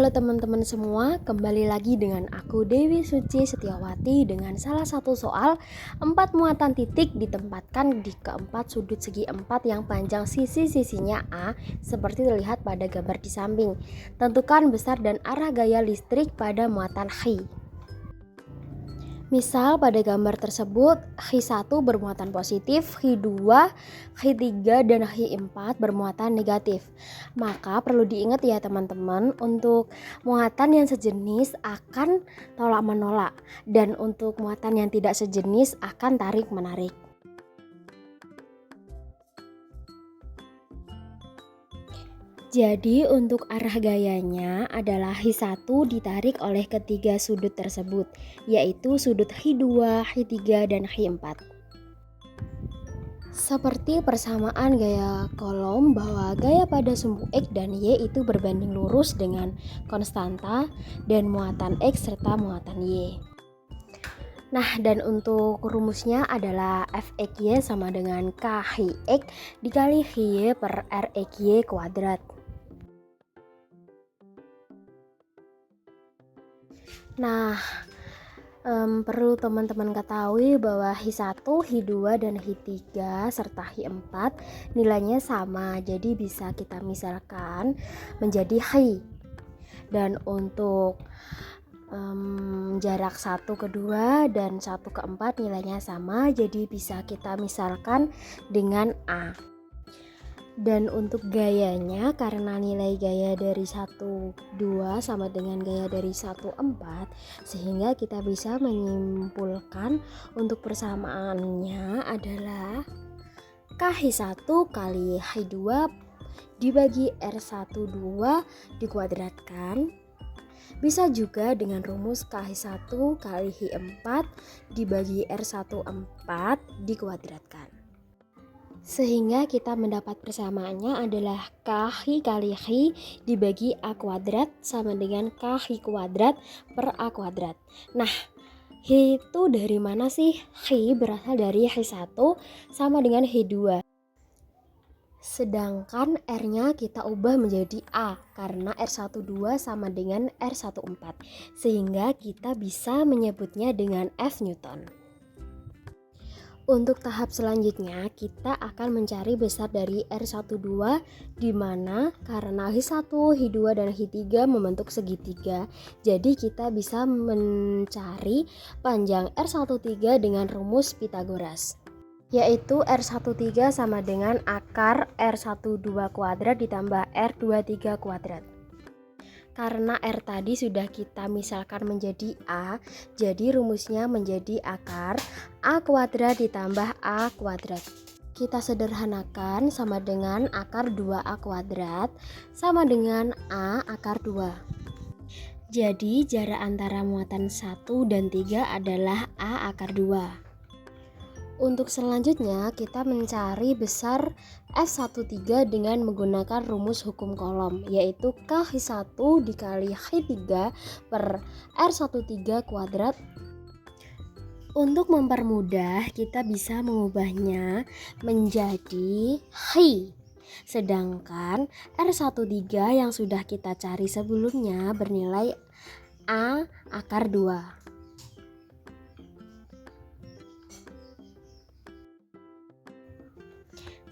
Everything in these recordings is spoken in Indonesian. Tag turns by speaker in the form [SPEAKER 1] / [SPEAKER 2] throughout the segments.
[SPEAKER 1] Halo teman-teman semua, kembali lagi dengan aku Dewi Suci Setiawati dengan salah satu soal 4 muatan titik ditempatkan di keempat sudut segi 4 yang panjang sisi-sisinya A seperti terlihat pada gambar di samping. Tentukan besar dan arah gaya listrik pada muatan Hi. Misal pada gambar tersebut Hi1 bermuatan positif, Hi2, Hi3, dan Hi4 bermuatan negatif. Maka perlu diingat ya teman-teman, untuk muatan yang sejenis akan tolak menolak dan untuk muatan yang tidak sejenis akan tarik menarik. Jadi untuk arah gayanya adalah Hi1 ditarik oleh ketiga sudut tersebut, yaitu sudut Hi2, Hi3, dan Hi4. Seperti persamaan gaya kolom bahwa gaya pada sumbu X dan Y itu berbanding lurus dengan konstanta dan muatan X serta muatan Y. Nah, dan untuk rumusnya adalah Fxy sama dengan K-Hi-X dikali Hi-Y per Rxy kuadrat. Nah, perlu teman-teman ketahui bahwa Hi1, Hi2, dan Hi3 serta Hi4 nilainya sama, jadi bisa kita misalkan menjadi Hi. Dan untuk jarak 1 ke 2 dan 1 ke 4 nilainya sama, jadi bisa kita misalkan dengan A. Dan untuk gayanya, karena nilai gaya dari 1, 2 sama dengan gaya dari 1, 4, sehingga kita bisa menyimpulkan untuk persamaannya adalah K-Hi1 kali Hi2 dibagi R12 dikuadratkan. Bisa juga dengan rumus K-Hi1 kali Hi4 dibagi R14 dikuadratkan. Sehingga kita mendapat persamaannya adalah K-Hi kali Hi dibagi A kuadrat sama dengan K-Hi kuadrat per A kuadrat. Nah, Hi itu dari mana sih? Hi berasal dari Hi1 sama dengan Hi2. Sedangkan R-nya kita ubah menjadi A karena R12 sama dengan R14. Sehingga kita bisa menyebutnya dengan F Newton. Untuk tahap selanjutnya kita akan mencari besar dari R12 di mana karena Hi1, Hi2, dan Hi3 membentuk segitiga. Jadi kita bisa mencari panjang R13 dengan rumus Pitagoras, yaitu R13 sama dengan akar R12 kuadrat ditambah R23 kuadrat. Karena R tadi sudah kita misalkan menjadi A, jadi rumusnya menjadi akar A kuadrat ditambah A kuadrat. Kita sederhanakan sama dengan akar 2A kuadrat sama dengan A akar 2. Jadi jarak antara muatan 1 dan 3 adalah A akar 2. Untuk selanjutnya kita mencari besar F13 dengan menggunakan rumus hukum kolom, yaitu K-Hi1 dikali Hi3 per R13 kuadrat. Untuk mempermudah kita bisa mengubahnya menjadi Hi. Sedangkan R13 yang sudah kita cari sebelumnya bernilai A akar 2.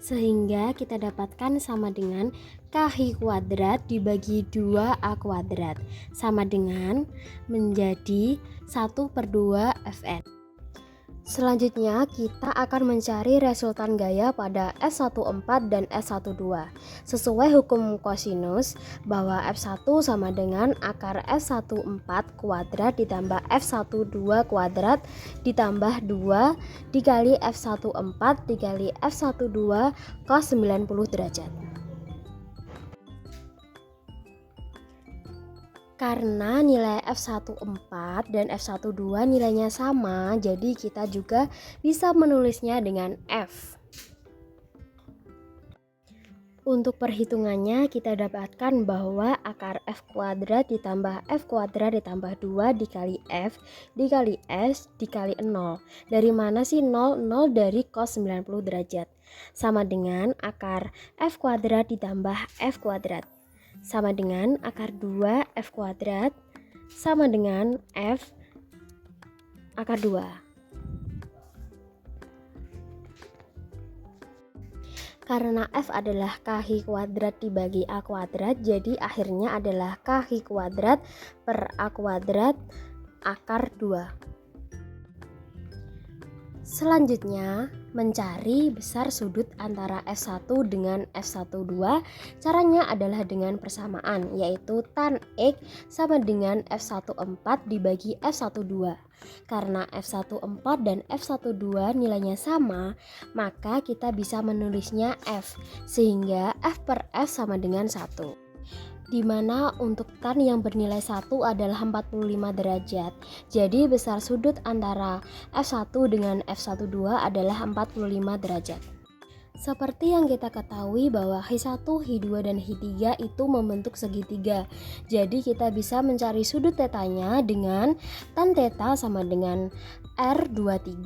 [SPEAKER 1] Sehingga kita dapatkan sama dengan K-Hi kuadrat dibagi 2A kuadrat sama dengan menjadi 1/2 Fn. Selanjutnya kita akan mencari resultan gaya pada F14 dan F12. Sesuai hukum kosinus bahwa F1 sama dengan akar F14 kuadrat ditambah F12 kuadrat ditambah 2 dikali F14 dikali F12 cos 90 derajat. Karena nilai F14 dan F12 nilainya sama, jadi kita juga bisa menulisnya dengan F. Untuk perhitungannya kita dapatkan bahwa akar F kuadrat ditambah F kuadrat ditambah 2 dikali F dikali S dikali 0. Dari mana sih 0? 0 dari cos 90 derajat. Sama dengan akar F kuadrat ditambah F kuadrat. sama dengan akar 2 F kuadrat sama dengan F akar 2. Karena F adalah KH kuadrat dibagi A kuadrat, jadi akhirnya adalah KH kuadrat per A kuadrat akar 2. Selanjutnya, mencari besar sudut antara F1 dengan F12. Caranya adalah dengan persamaan, yaitu tan X sama dengan F14 dibagi F12. Karena F14 dan F12 nilainya sama, maka kita bisa menulisnya F, sehingga F per F sama dengan 1. Di mana untuk tan yang bernilai 1 adalah 45 derajat. Jadi besar sudut antara F1 dengan F12 adalah 45 derajat. Seperti yang kita ketahui bahwa H1, H2, dan H3 itu membentuk segitiga. Jadi kita bisa mencari sudut tetanya dengan tan theta sama dengan R23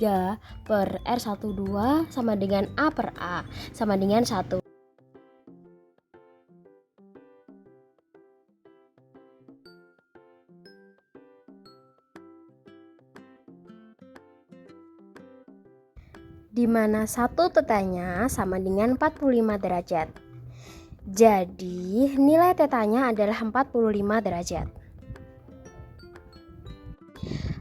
[SPEAKER 1] per R12 sama dengan A per A sama dengan 1. Di mana satu tetanya sama dengan 45 derajat. Jadi nilai tetanya adalah 45 derajat.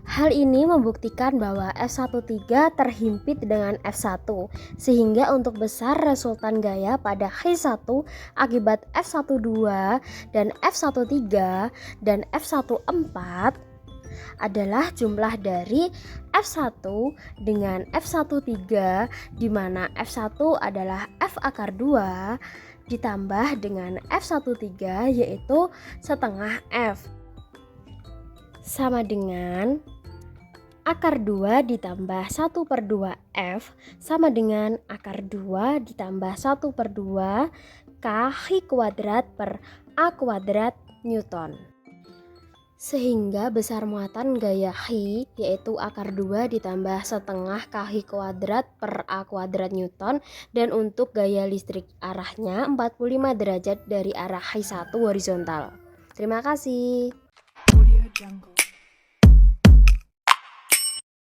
[SPEAKER 1] Hal ini membuktikan bahwa F13 terhimpit dengan F1, sehingga untuk besar resultan gaya pada H1 akibat F12 dan F13 dan F14 adalah jumlah dari F1 dengan F13, di mana F1 adalah F akar 2 ditambah dengan F13 yaitu setengah F sama dengan akar 2 ditambah 1 per 2 F sama dengan akar 2 ditambah 1 per 2 KH kuadrat per A kuadrat Newton. Sehingga besar muatan gaya H yaitu akar 2 ditambah setengah KH kuadrat per A kuadrat Newton, dan untuk gaya listrik arahnya 45 derajat dari arah H1 horizontal. Terima kasih.